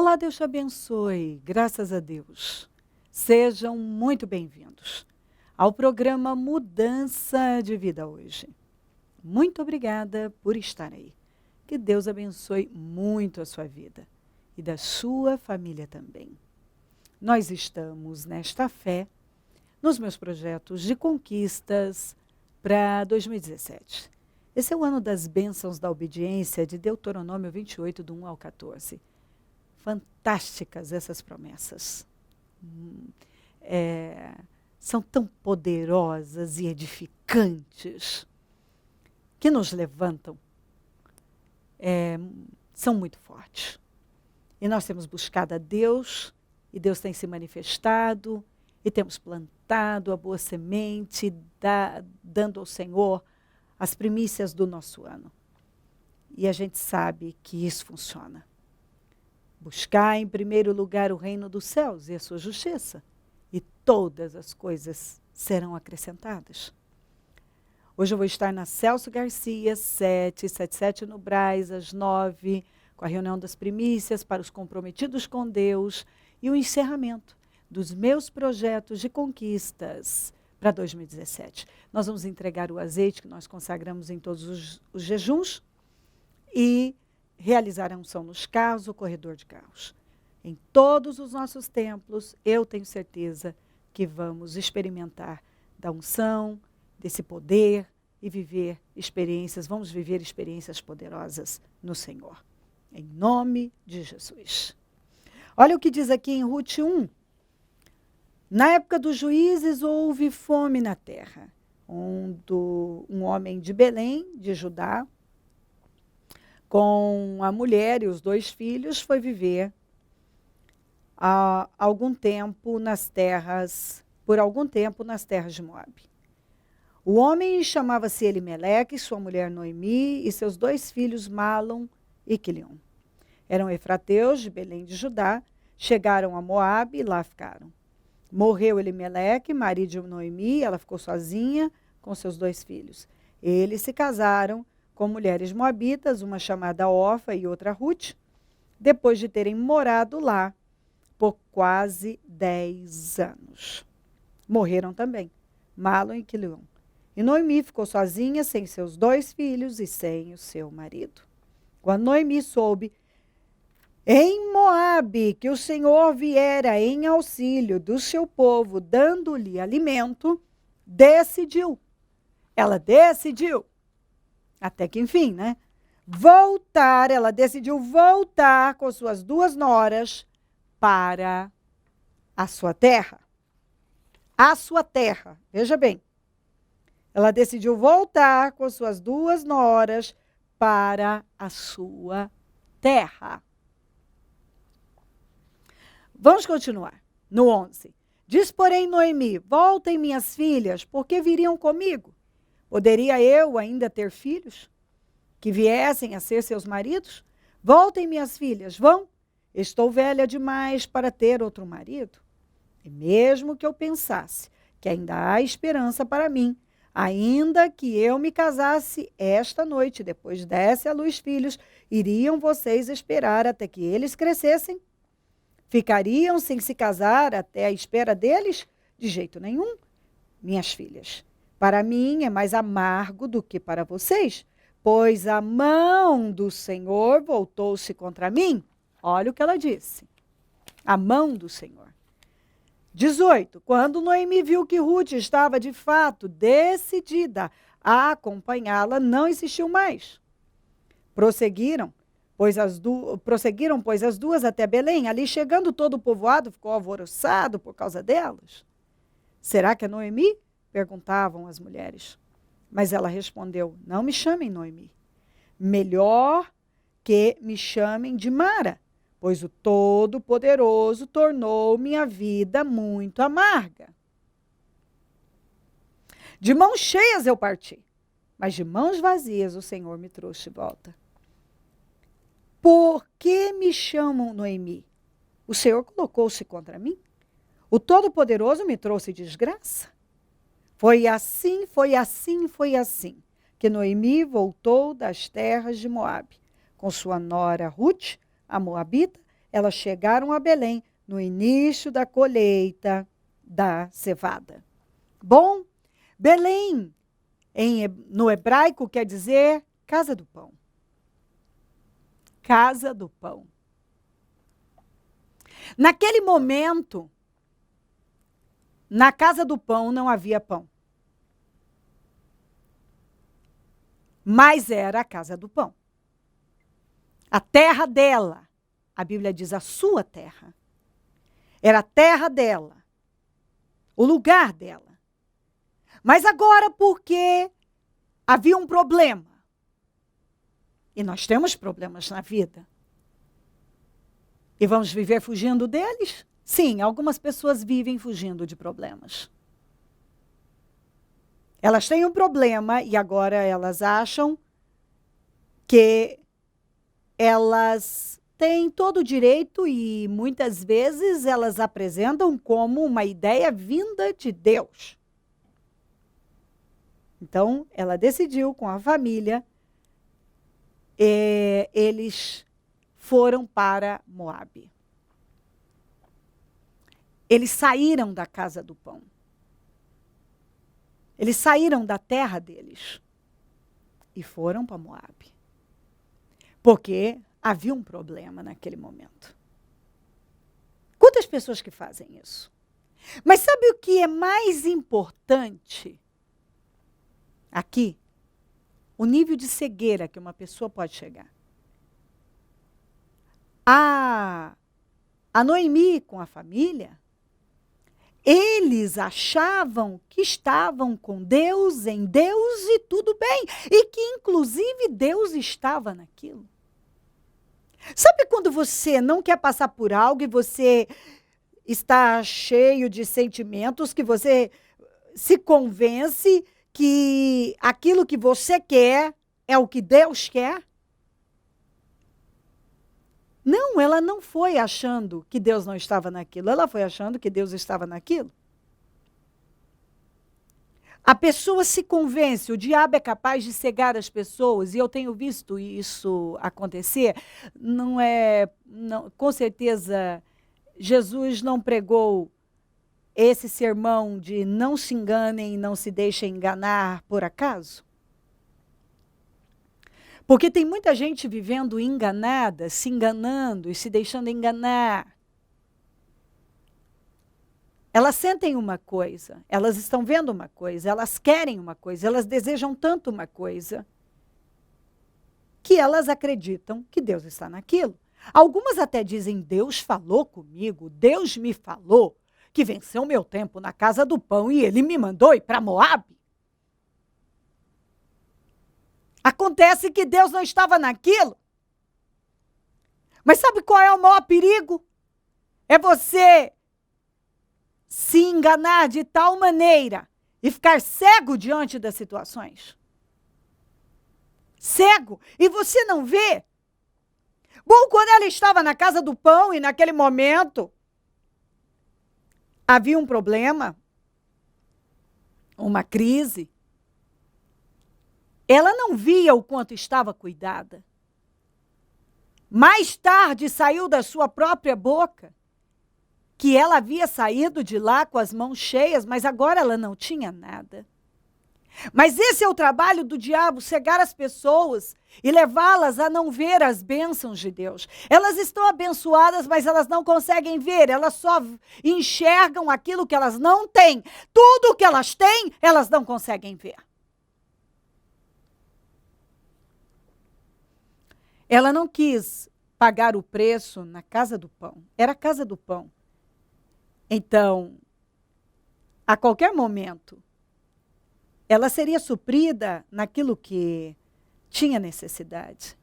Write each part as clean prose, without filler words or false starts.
Olá, Deus te abençoe, graças a Deus. Sejam muito bem-vindos ao programa Mudança de Vida hoje. Muito obrigada por estar aí. Que Deus abençoe muito a sua vida e da sua família também. Nós estamos nesta fé nos meus projetos de conquistas para 2017. Esse é o ano das bênçãos da obediência de Deuteronômio 28, do 1 ao 14. Fantásticas essas promessas. São tão poderosas e edificantes que nos levantam. São muito fortes. E nós temos buscado a Deus, e Deus tem se manifestado, e temos plantado a boa semente, dando ao Senhor as primícias do nosso ano. E a gente sabe que isso funciona. Buscar em primeiro lugar o reino dos céus e a sua justiça, e todas as coisas serão acrescentadas. Hoje eu vou estar na Celso Garcia, 777 no Brás, às 9, com a reunião das primícias para os comprometidos com Deus e o encerramento dos meus projetos de conquistas para 2017. Nós vamos entregar o azeite que nós consagramos em todos os jejuns e realizar a unção nos carros, o corredor de carros. Em todos os nossos templos, eu tenho certeza que vamos experimentar da unção, desse poder e vamos viver experiências poderosas no Senhor. Em nome de Jesus. Olha o que diz aqui em Ruth 1. Na época dos juízes houve fome na terra. Um homem de Belém, de Judá, com a mulher e os 2 filhos, foi viver por algum tempo nas terras de Moabe. O homem chamava-se Elimeleque, sua mulher Noemi e seus 2 filhos Malom e Quilion. Eram efrateus de Belém de Judá, chegaram a Moabe e lá ficaram. Morreu Elimeleque, marido de Noemi, ela ficou sozinha com seus 2 filhos. Eles se casaram com mulheres moabitas, uma chamada Orfa e outra Ruth, depois de terem morado lá por quase 10 anos. Morreram também Malom e Quilion. E Noemi ficou sozinha, sem seus 2 filhos e sem o seu marido. Quando Noemi soube em Moabe que o Senhor viera em auxílio do seu povo, dando-lhe alimento, ela decidiu, até que enfim, né? Ela decidiu voltar com suas 2 noras para a sua terra. A sua terra, veja bem. Ela decidiu voltar com suas 2 noras para a sua terra. Vamos continuar. No 11. Diz, porém, Noemi, voltem minhas filhas, porque viriam comigo. Poderia eu ainda ter filhos que viessem a ser seus maridos? Voltem minhas filhas, vão. Estou velha demais para ter outro marido. E mesmo que eu pensasse que ainda há esperança para mim, ainda que eu me casasse esta noite, depois desse à luz filhos, iriam vocês esperar até que eles crescessem? Ficariam sem se casar até a espera deles? De jeito nenhum, minhas filhas. Para mim é mais amargo do que para vocês, pois a mão do Senhor voltou-se contra mim. Olha o que ela disse. A mão do Senhor. 18. Quando Noemi viu que Ruth estava de fato decidida a acompanhá-la, não insistiu mais. Prosseguiram, pois as 2 até Belém. Ali chegando, todo o povoado ficou alvoroçado por causa delas. Será que é Noemi? Perguntavam as mulheres. Mas ela respondeu, não me chamem Noemi. Melhor que me chamem de Mara, pois o Todo-Poderoso tornou minha vida muito amarga. De mãos cheias eu parti, mas de mãos vazias o Senhor me trouxe de volta. Por que me chamam Noemi? O Senhor colocou-se contra mim? O Todo-Poderoso me trouxe desgraça? Foi assim que Noemi voltou das terras de Moabe, com sua nora Ruth, a moabita, elas chegaram a Belém no início da colheita da cevada. Bom, Belém, no hebraico, quer dizer casa do pão. Casa do pão. Naquele momento, na casa do pão não havia pão. Mas era a casa do pão. A terra dela, a Bíblia diz a sua terra, era a terra dela, o lugar dela. Mas agora, porque havia um problema, e nós temos problemas na vida, e vamos viver fugindo deles? Sim, algumas pessoas vivem fugindo de problemas. Elas têm um problema e agora elas acham que elas têm todo o direito e muitas vezes elas apresentam como uma ideia vinda de Deus. Então, ela decidiu com a família, eles foram para Moabe. Eles saíram da casa do pão. Eles saíram da terra deles e foram para Moabe. Porque havia um problema naquele momento. Quantas pessoas que fazem isso? Mas sabe o que é mais importante aqui? O nível de cegueira que uma pessoa pode chegar. A Noemi com a família, eles achavam que estavam com Deus, em Deus e tudo bem. E que inclusive Deus estava naquilo. Sabe quando você não quer passar por algo e você está cheio de sentimentos, que você se convence que aquilo que você quer é o que Deus quer? Não, ela não foi achando que Deus não estava naquilo, ela foi achando que Deus estava naquilo. A pessoa se convence, o diabo é capaz de cegar as pessoas, e eu tenho visto isso acontecer. Com certeza, Jesus não pregou esse sermão de não se enganem e não se deixem enganar por acaso? Porque tem muita gente vivendo enganada, se enganando e se deixando enganar. Elas sentem uma coisa, elas estão vendo uma coisa, elas querem uma coisa, elas desejam tanto uma coisa, que elas acreditam que Deus está naquilo. Algumas até dizem, Deus falou comigo, Deus me falou que venceu meu tempo na casa do pão e ele me mandou ir para Moabe. Acontece que Deus não estava naquilo. Mas sabe qual é o maior perigo? É você se enganar de tal maneira e ficar cego diante das situações. Cego. E você não vê. Bom, quando ela estava na casa do pão e naquele momento havia um problema, uma crise, ela não via o quanto estava cuidada. Mais tarde saiu da sua própria boca que ela havia saído de lá com as mãos cheias, mas agora ela não tinha nada. Mas esse é o trabalho do diabo, cegar as pessoas e levá-las a não ver as bênçãos de Deus. Elas estão abençoadas, mas elas não conseguem ver, elas só enxergam aquilo que elas não têm. Tudo que elas têm, elas não conseguem ver. Ela não quis pagar o preço na casa do pão. Era a casa do pão. Então, a qualquer momento, ela seria suprida naquilo que tinha necessidade.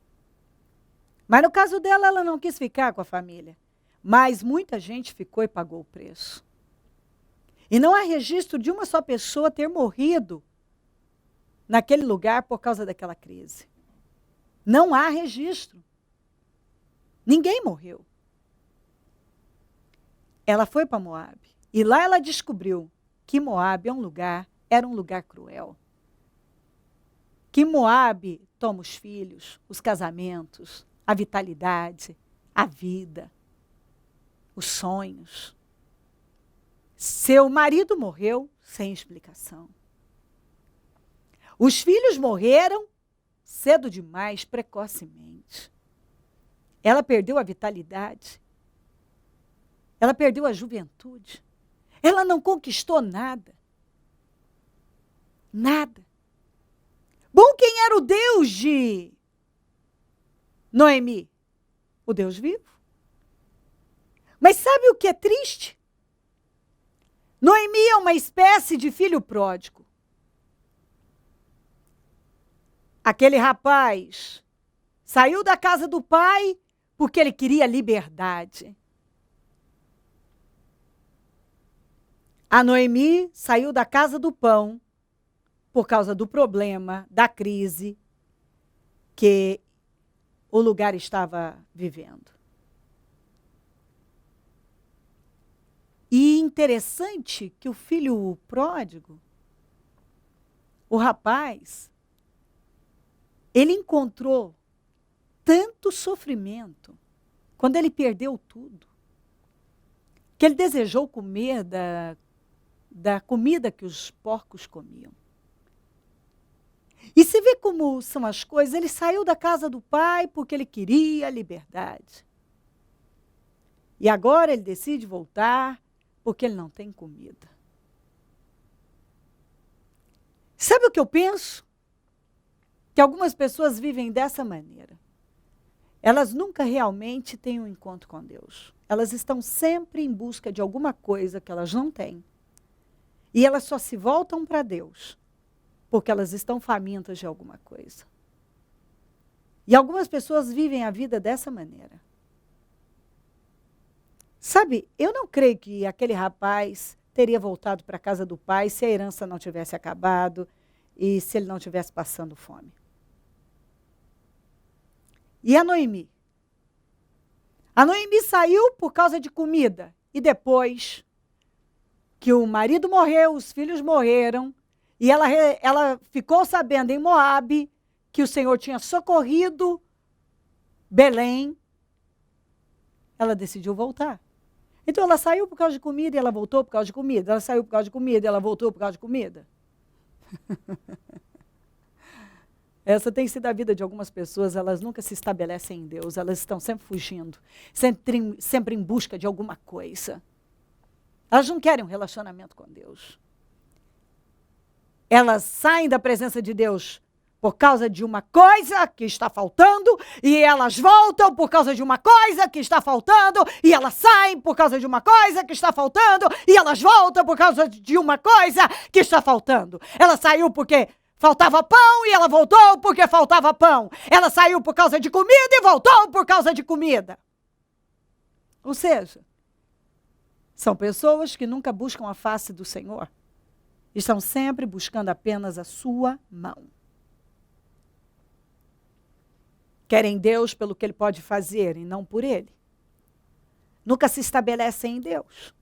Mas no caso dela, ela não quis ficar com a família. Mas muita gente ficou e pagou o preço. E não há registro de uma só pessoa ter morrido naquele lugar por causa daquela crise. Não há registro. Ninguém morreu. Ela foi para Moabe. E lá ela descobriu que Moabe era um lugar cruel. Que Moabe toma os filhos, os casamentos, a vitalidade, a vida. os sonhos. Seu marido morreu sem explicação. Os filhos morreram cedo demais, precocemente. Ela perdeu a vitalidade. Ela perdeu a juventude. Ela não conquistou nada. Nada. Bom, quem era o Deus de Noemi? O Deus vivo. Mas sabe o que é triste? Noemi é uma espécie de filho pródigo. Aquele rapaz saiu da casa do pai porque ele queria liberdade. A Noemi saiu da casa do pão por causa do problema, da crise que o lugar estava vivendo. E interessante que o filho pródigo, o rapaz, ele encontrou tanto sofrimento quando ele perdeu tudo, que ele desejou comer da comida que os porcos comiam. E se vê como são as coisas, ele saiu da casa do pai porque ele queria liberdade. E agora ele decide voltar porque ele não tem comida. Sabe o que eu penso? Que algumas pessoas vivem dessa maneira. Elas nunca realmente têm um encontro com Deus. Elas estão sempre em busca de alguma coisa que elas não têm. E elas só se voltam para Deus porque elas estão famintas de alguma coisa. E algumas pessoas vivem a vida dessa maneira. Sabe, eu não creio que aquele rapaz teria voltado para a casa do pai se a herança não tivesse acabado e se ele não tivesse passando fome. E a Noemi? A Noemi saiu por causa de comida. E depois que o marido morreu, os filhos morreram, e ela ficou sabendo em Moabe que o Senhor tinha socorrido Belém, ela decidiu voltar. Então ela saiu por causa de comida e ela voltou por causa de comida. Ela saiu por causa de comida e ela voltou por causa de comida. Essa tem sido a vida de algumas pessoas, elas nunca se estabelecem em Deus, elas estão sempre fugindo, sempre em busca de alguma coisa. Elas não querem um relacionamento com Deus. Elas saem da presença de Deus por causa de uma coisa que está faltando, e elas voltam por causa de uma coisa que está faltando, e elas saem por causa de uma coisa que está faltando, e elas voltam por causa de uma coisa que está faltando. Ela saiu porque faltava pão e ela voltou porque faltava pão. Ela saiu por causa de comida e voltou por causa de comida. Ou seja, são pessoas que nunca buscam a face do Senhor. Estão sempre buscando apenas a sua mão. Querem Deus pelo que Ele pode fazer e não por Ele. Nunca se estabelecem em Deus.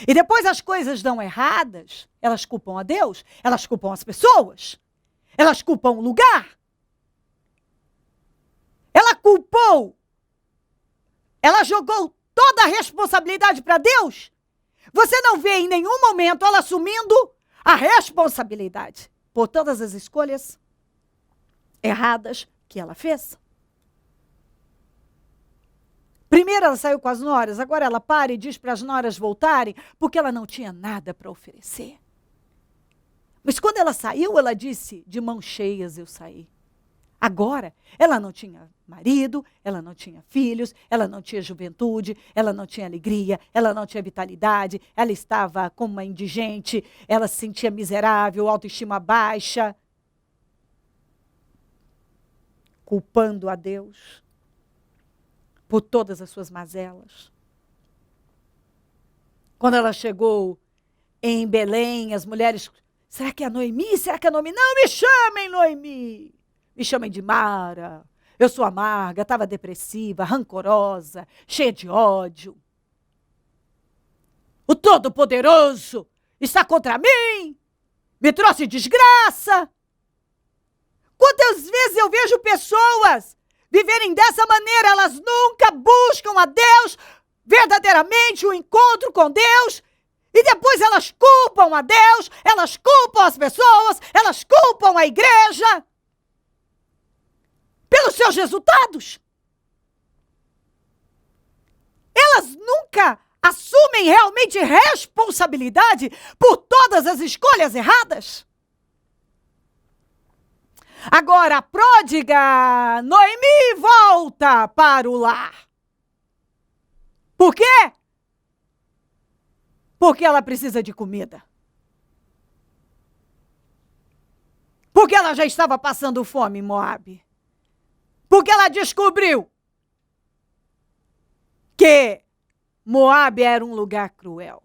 E depois as coisas dão erradas, elas culpam a Deus, elas culpam as pessoas, elas culpam o lugar. Ela culpou, ela jogou toda a responsabilidade para Deus. Você não vê em nenhum momento ela assumindo a responsabilidade por todas as escolhas erradas que ela fez. Primeiro ela saiu com as noras, agora ela para e diz para as noras voltarem, porque ela não tinha nada para oferecer. Mas quando ela saiu, ela disse, de mãos cheias eu saí. Agora, ela não tinha marido, ela não tinha filhos, ela não tinha juventude, ela não tinha alegria, ela não tinha vitalidade, ela estava como uma indigente, ela se sentia miserável, autoestima baixa, culpando a Deus por todas as suas mazelas. Quando ela chegou em Belém, as mulheres, será que é a Noemi? Será que é a Noemi? Não, me chamem Noemi. Me chamem de Mara. Eu sou amarga, estava depressiva, rancorosa, cheia de ódio. O Todo-Poderoso está contra mim. Me trouxe desgraça. Quantas vezes eu vejo pessoas viverem dessa maneira, elas nunca buscam a Deus verdadeiramente o encontro com Deus, e depois elas culpam a Deus, elas culpam as pessoas, elas culpam a igreja pelos seus resultados. Elas nunca assumem realmente responsabilidade por todas as escolhas erradas. Agora, a pródiga Noemi volta para o lar. Por quê? Porque ela precisa de comida. Porque ela já estava passando fome em Moabe. Porque ela descobriu que Moabe era um lugar cruel.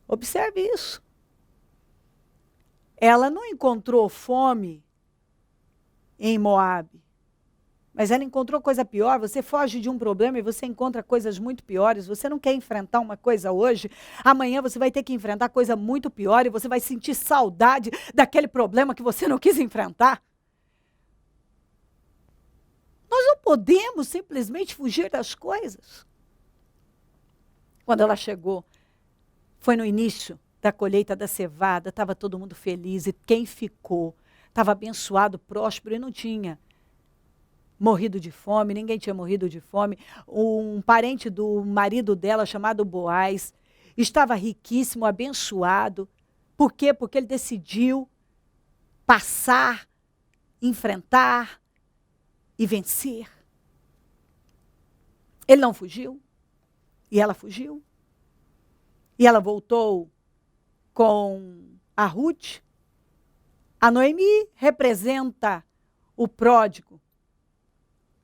Observe isso. Ela não encontrou fome em Moabe, mas ela encontrou coisa pior. Você foge de um problema e você encontra coisas muito piores. Você não quer enfrentar uma coisa hoje, amanhã você vai ter que enfrentar coisa muito pior e você vai sentir saudade daquele problema que você não quis enfrentar. Nós não podemos simplesmente fugir das coisas. Quando ela chegou, foi no início da colheita da cevada, estava todo mundo feliz, e quem ficou estava abençoado, próspero, e não tinha morrido de fome, ninguém tinha morrido de fome. Um parente do marido dela, chamado Boaz, estava riquíssimo, abençoado. Por quê? Porque ele decidiu passar, enfrentar e vencer. Ele não fugiu, e ela fugiu. E ela voltou com a Ruth. A Noemi representa o pródigo.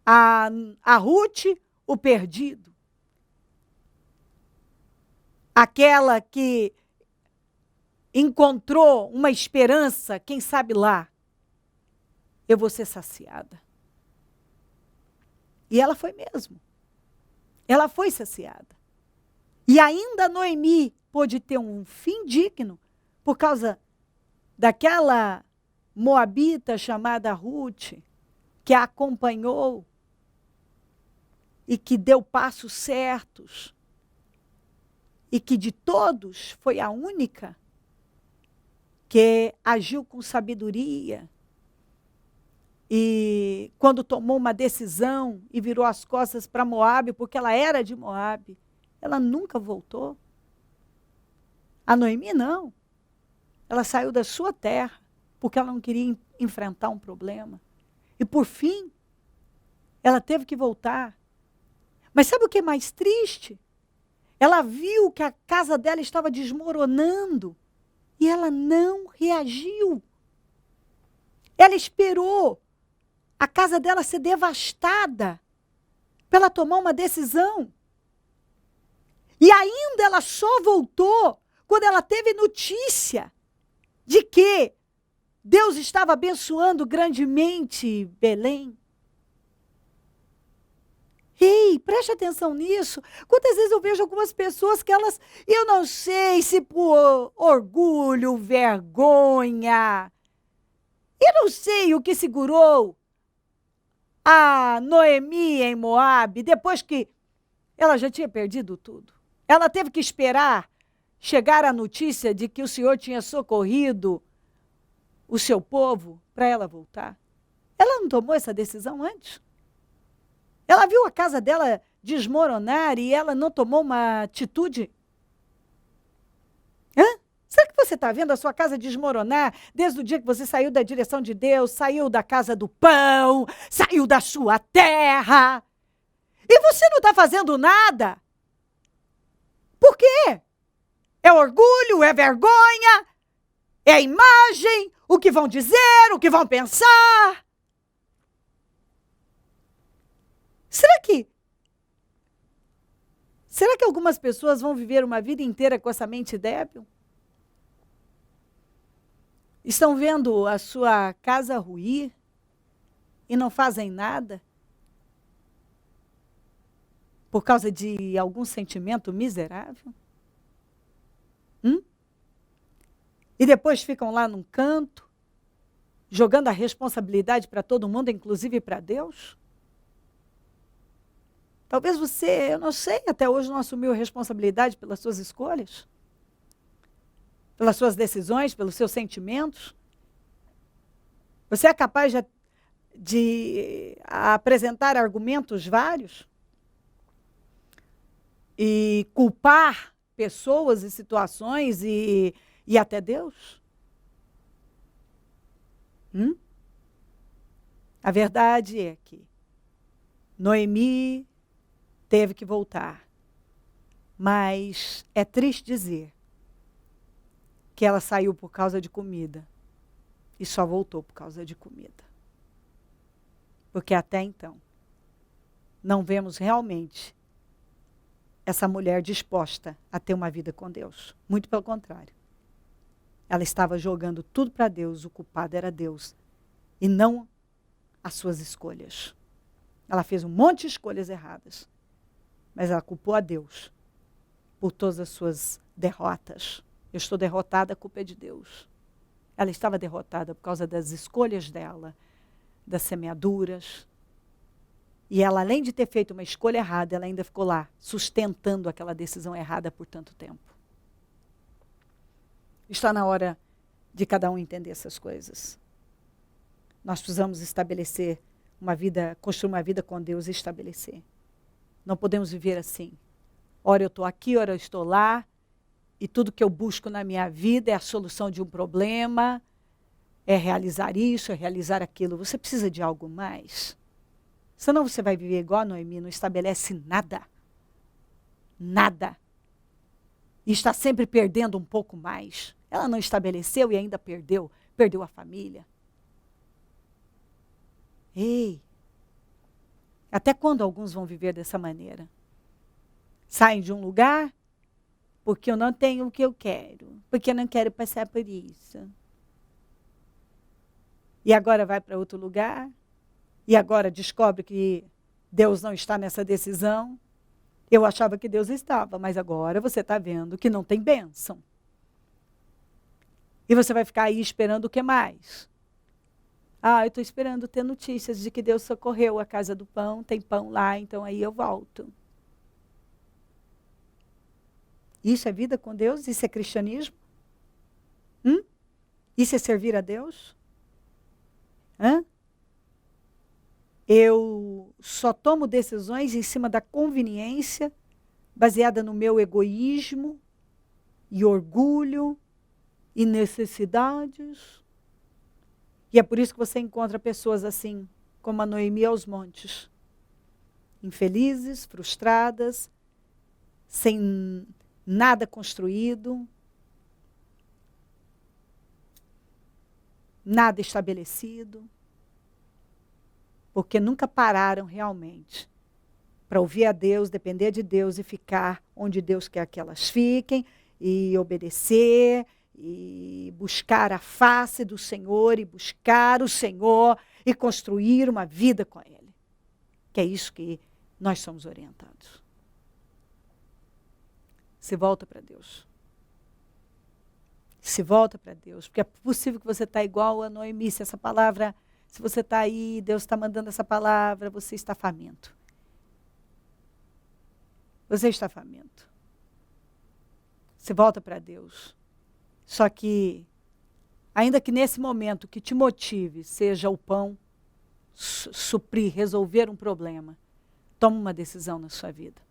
A Ruth, o perdido. Aquela que encontrou uma esperança, quem sabe lá, eu vou ser saciada. E ela foi mesmo. Ela foi saciada. E ainda Noemi pôde ter um fim digno por causa daquela moabita chamada Ruth, que a acompanhou e que deu passos certos, e que de todos foi a única que agiu com sabedoria, e quando tomou uma decisão e virou as costas para Moabe, porque ela era de Moabe, ela nunca voltou. A Noemi não. Ela saiu da sua terra porque ela não queria enfrentar um problema. E por fim, ela teve que voltar. Mas sabe o que é mais triste? Ela viu que a casa dela estava desmoronando e ela não reagiu. Ela esperou a casa dela ser devastada para ela tomar uma decisão. E ainda ela só voltou quando ela teve notícia de que Deus estava abençoando grandemente Belém. Ei, preste atenção nisso. Quantas vezes eu vejo algumas pessoas que elas, eu não sei se por orgulho, vergonha, eu não sei o que segurou a Noemi em Moabe, depois que ela já tinha perdido tudo. Ela teve que esperar chegar a notícia de que o Senhor tinha socorrido o seu povo para ela voltar. Ela não tomou essa decisão antes? Ela viu a casa dela desmoronar e ela não tomou uma atitude? Hã? Será que você está vendo a sua casa desmoronar desde o dia que você saiu da direção de Deus, saiu da casa do pão, saiu da sua terra? E você não está fazendo nada? Por quê? É orgulho, é vergonha, é imagem, o que vão dizer, o que vão pensar. Será que algumas pessoas vão viver uma vida inteira com essa mente débil? Estão vendo a sua casa ruir e não fazem nada? Por causa de algum sentimento miserável? E depois ficam lá num canto, jogando a responsabilidade para todo mundo, inclusive para Deus? Talvez você, eu não sei, até hoje não assumiu responsabilidade pelas suas escolhas, pelas suas decisões, pelos seus sentimentos. Você é capaz de apresentar argumentos vários e culpar pessoas e situações e até Deus? A verdade é que Noemi teve que voltar, mas é triste dizer que ela saiu por causa de comida e só voltou por causa de comida. Porque até então, não vemos realmente essa mulher disposta a ter uma vida com Deus. Muito pelo contrário. Ela estava jogando tudo para Deus, o culpado era Deus, e não as suas escolhas. Ela fez um monte de escolhas erradas, mas ela culpou a Deus por todas as suas derrotas. Eu estou derrotada, a culpa é de Deus. Ela estava derrotada por causa das escolhas dela, das semeaduras. E ela, além de ter feito uma escolha errada, ela ainda ficou lá, sustentando aquela decisão errada por tanto tempo. Está na hora de cada um entender essas coisas. Nós precisamos estabelecer uma vida, construir uma vida com Deus e estabelecer. Não podemos viver assim. Ora eu estou aqui, ora eu estou lá, e tudo que eu busco na minha vida é a solução de um problema, é realizar isso, é realizar aquilo. Você precisa de algo mais. Senão você vai viver igual a Noemi, não estabelece nada. Nada. E está sempre perdendo um pouco mais. Ela não estabeleceu e ainda perdeu. Perdeu a família. Ei! Até quando alguns vão viver dessa maneira? Saem de um lugar porque eu não tenho o que eu quero. Porque eu não quero passar por isso. E agora vai para outro lugar. E agora descobre que Deus não está nessa decisão. Eu achava que Deus estava, mas agora você está vendo que não tem bênção. E você vai ficar aí esperando o que mais? Ah, eu estou esperando ter notícias de que Deus socorreu a casa do pão, tem pão lá, então aí eu volto. Isso é vida com Deus? Isso é cristianismo? Isso é servir a Deus? Eu só tomo decisões em cima da conveniência, baseada no meu egoísmo e orgulho e necessidades. E é por isso que você encontra pessoas assim, como a Noemi aos montes. Infelizes, frustradas, sem nada construído, nada estabelecido. Porque nunca pararam realmente para ouvir a Deus, depender de Deus e ficar onde Deus quer que elas fiquem, e obedecer, e buscar a face do Senhor, e buscar o Senhor, e construir uma vida com Ele. Que é isso que nós somos orientados. Se volta para Deus. Se volta para Deus, porque é possível que você está igual a Noemi, se essa palavra... Se você está aí, Deus está mandando essa palavra, você está faminto. Você está faminto. Você volta para Deus. Só que, ainda que nesse momento que te motive, seja o pão, suprir, resolver um problema, toma uma decisão na sua vida.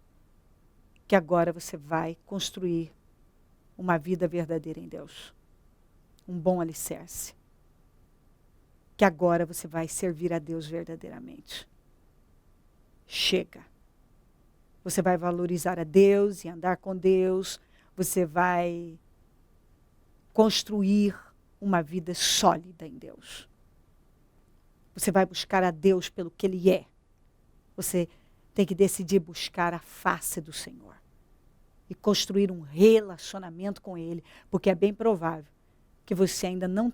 Que agora você vai construir uma vida verdadeira em Deus. Um bom alicerce. Que agora você vai servir a Deus verdadeiramente. Chega. Você vai valorizar a Deus e andar com Deus. Você vai construir uma vida sólida em Deus. Você vai buscar a Deus pelo que Ele é. Você tem que decidir buscar a face do Senhor. E construir um relacionamento com Ele. Porque é bem provável que você ainda não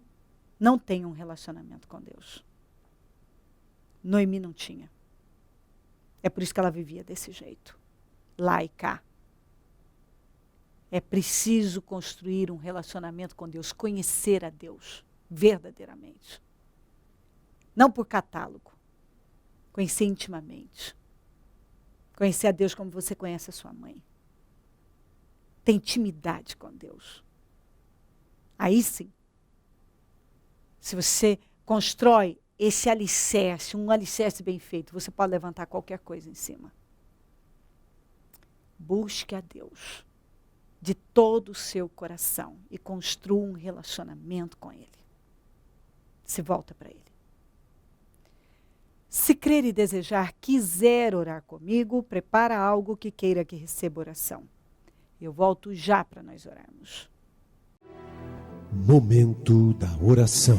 tem um relacionamento com Deus. Noemi não tinha. É por isso que ela vivia desse jeito. Lá e cá. É preciso construir um relacionamento com Deus, conhecer a Deus verdadeiramente. Não por catálogo. Conhecer intimamente. Conhecer a Deus como você conhece a sua mãe. Ter intimidade com Deus. Aí sim, se você constrói esse alicerce, um alicerce bem feito, você pode levantar qualquer coisa em cima. Busque a Deus de todo o seu coração e construa um relacionamento com Ele. Se volta para Ele. Se crer e desejar, quiser orar comigo, prepara algo que queira que receba oração. Eu volto já para nós orarmos. Momento da oração.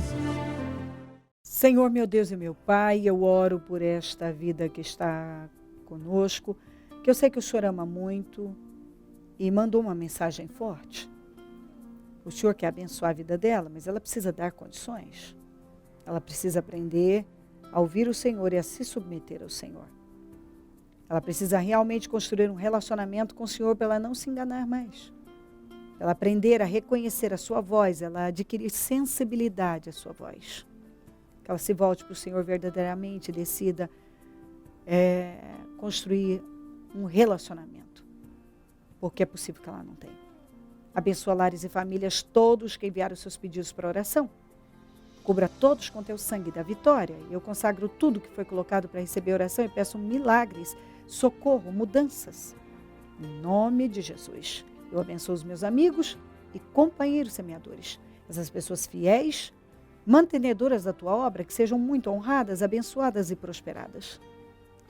Senhor, meu Deus e meu Pai, eu oro por esta vida que está conosco, que eu sei que o Senhor ama muito e mandou uma mensagem forte. O Senhor quer abençoar a vida dela, mas ela precisa dar condições. Ela precisa aprender a ouvir o Senhor e a se submeter ao Senhor. Ela precisa realmente construir um relacionamento com o Senhor para ela não se enganar mais. Ela aprender a reconhecer a sua voz, ela adquirir sensibilidade à sua voz. Que ela se volte para o Senhor verdadeiramente e decida construir um relacionamento. Porque é possível que ela não tenha. Abençoa lares e famílias, todos que enviaram seus pedidos para oração. Cubra todos com teu sangue da vitória. Eu consagro tudo que foi colocado para receber oração e peço milagres, socorro, mudanças. Em nome de Jesus. Eu abençoo os meus amigos e companheiros semeadores. Essas pessoas fiéis, mantenedoras da tua obra, que sejam muito honradas, abençoadas e prosperadas.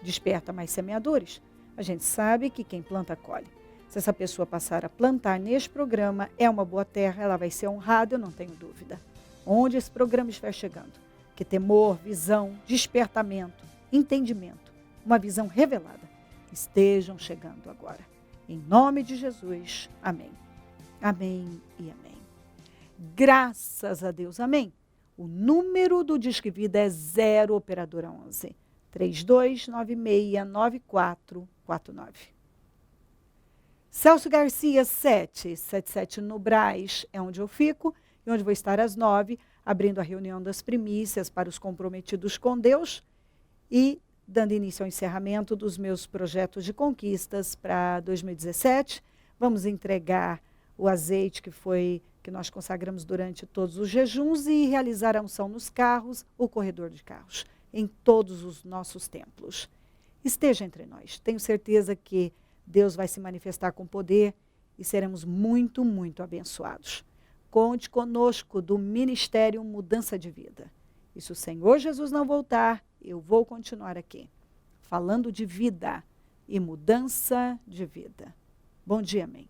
Desperta mais semeadores. A gente sabe que quem planta, colhe. Se essa pessoa passar a plantar neste programa, é uma boa terra, ela vai ser honrada, eu não tenho dúvida. Onde esse programa estiver chegando, que temor, visão, despertamento, entendimento, uma visão revelada, estejam chegando agora. Em nome de Jesus, amém. Amém e amém. Graças a Deus, amém. O número do Disque Vida é 0 operadora 11 32969449. Celso Garcia 777 no Brás é onde eu fico e onde vou estar às 9, abrindo a reunião das primícias para os comprometidos com Deus e dando início ao encerramento dos meus projetos de conquistas para 2017. Vamos entregar o azeite que nós consagramos durante todos os jejuns e realizar a unção nos carros, o corredor de carros, em todos os nossos templos. Esteja entre nós. Tenho certeza que Deus vai se manifestar com poder e seremos muito, muito abençoados. Conte conosco do Ministério Mudança de Vida. E se o Senhor Jesus não voltar, eu vou continuar aqui, falando de vida e mudança de vida. Bom dia, amém.